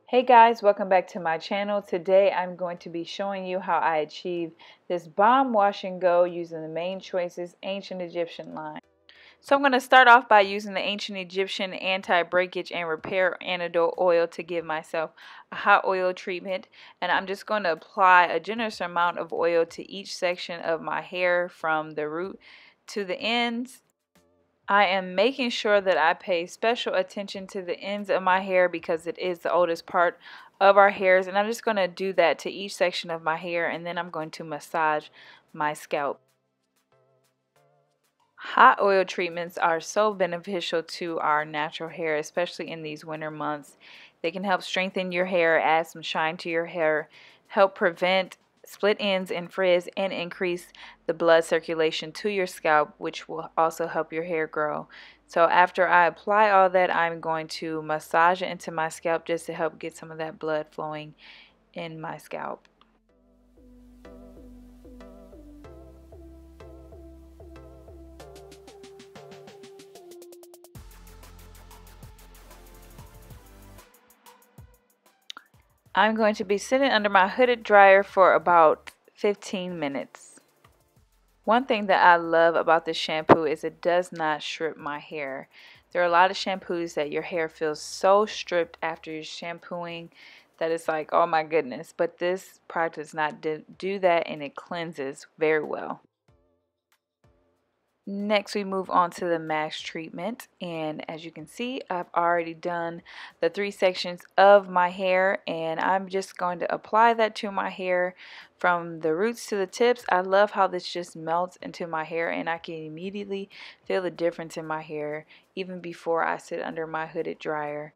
Hey guys, welcome back to my channel. Today I'm going to be showing you how I achieve this bomb wash and go using the Main Choices Ancient Egyptian line. So I'm going to start off by using the Ancient Egyptian anti-breakage and repair antidote oil to give myself a hot oil treatment, and I'm just going to apply a generous amount of oil to each section of my hair from the root to the ends. I am making sure that I pay special attention to the ends of my hair because it is the oldest part of our hairs, and I'm just going to do that to each section of my hair, and then I'm going to massage my scalp. Hot oil treatments are so beneficial to our natural hair, especially in these winter months. They can help strengthen your hair, add some shine to your hair, help prevent split ends and frizz, and increase the blood circulation to your scalp, which will also help your hair grow. So after I apply all that, I'm going to massage it into my scalp just to help get some of that blood flowing in my scalp. I'm going to be sitting under my hooded dryer for about 15 minutes. One thing that I love about this shampoo is it does not strip my hair. There are a lot of shampoos that your hair feels so stripped after you're shampooing that it's like, oh my goodness. But this product does not do that, and it cleanses very well. Next we move on to the mask treatment, and as you can see I've already done the 3 sections of my hair, and I'm just going to apply that to my hair from the roots to the tips. I love how this just melts into my hair, and I can immediately feel the difference in my hair even before I sit under my hooded dryer.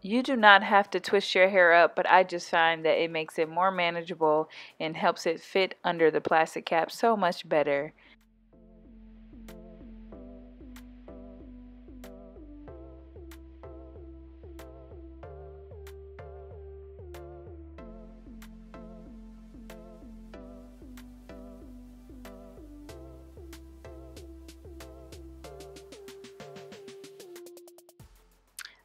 You do not have to twist your hair up, but I just find that it makes it more manageable and helps it fit under the plastic cap so much better.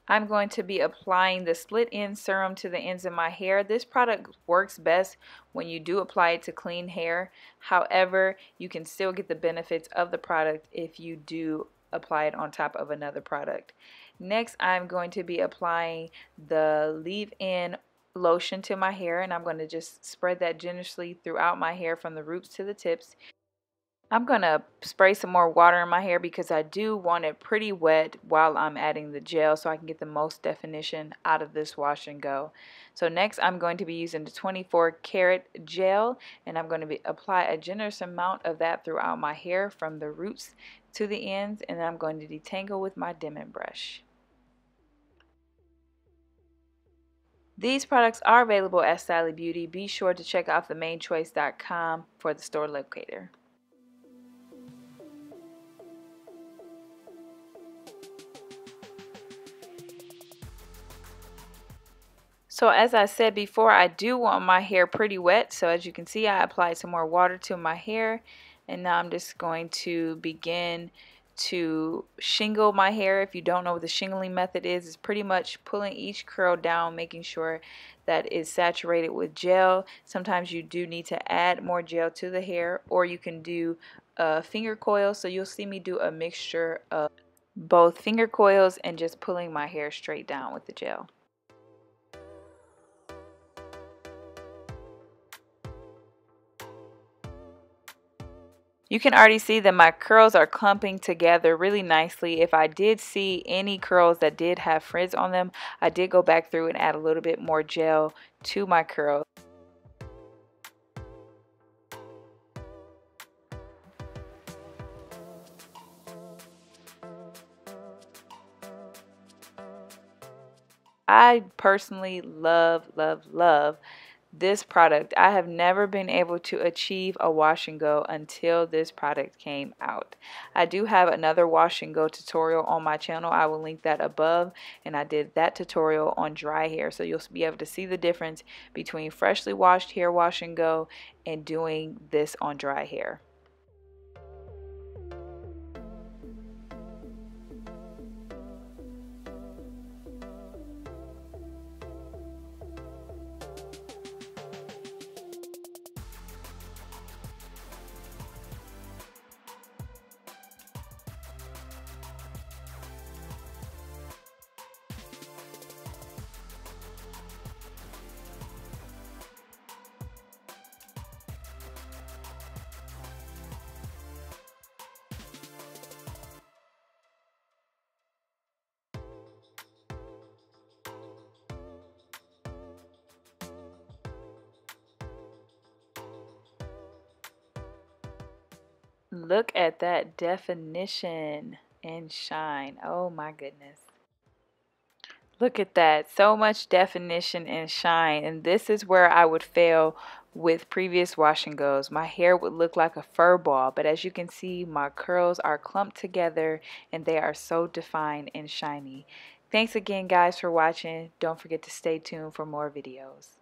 I'm going to be applying the split end serum to the ends of my hair. This product works best when you do apply it to clean hair. However, you can still get the benefits of the product if you do apply it on top of another product. Next, I'm going to be applying the leave-in lotion to my hair, and I'm going to just spread that generously throughout my hair from the roots to the tips. I'm going to spray some more water in my hair because I do want it pretty wet while I'm adding the gel so I can get the most definition out of this wash and go. So next I'm going to be using the 24 karat gel, and I'm going to apply a generous amount of that throughout my hair from the roots to the ends, and then I'm going to detangle with my Denman brush. These products are available at Stylie Beauty. Be sure to check out themainchoice.com for the store locator. So as I said before, I do want my hair pretty wet. So as you can see, I applied some more water to my hair, and now I'm just going to begin to shingle my hair. If you don't know what the shingling method is, it's pretty much pulling each curl down, making sure that it's saturated with gel. Sometimes you do need to add more gel to the hair, or you can do finger coils. So you'll see me do a mixture of both finger coils and just pulling my hair straight down with the gel. You can already see that my curls are clumping together really nicely. If I did see any curls that did have frizz on them, I did go back through and add a little bit more gel to my curls. I personally love this product. I have never been able to achieve a wash and go until this product came out. I do have another wash and go tutorial on my channel. I will link that above, and I did that tutorial on dry hair, so you'll be able to see the difference between freshly washed hair wash and go and doing this on dry hair. Look at that definition and shine. Oh my goodness. Look at that. So much definition and shine. And this is where I would fail with previous wash and goes. My hair would look like a fur ball, but as you can see, my curls are clumped together and they are so defined and shiny. Thanks again, guys, for watching. Don't forget to stay tuned for more videos.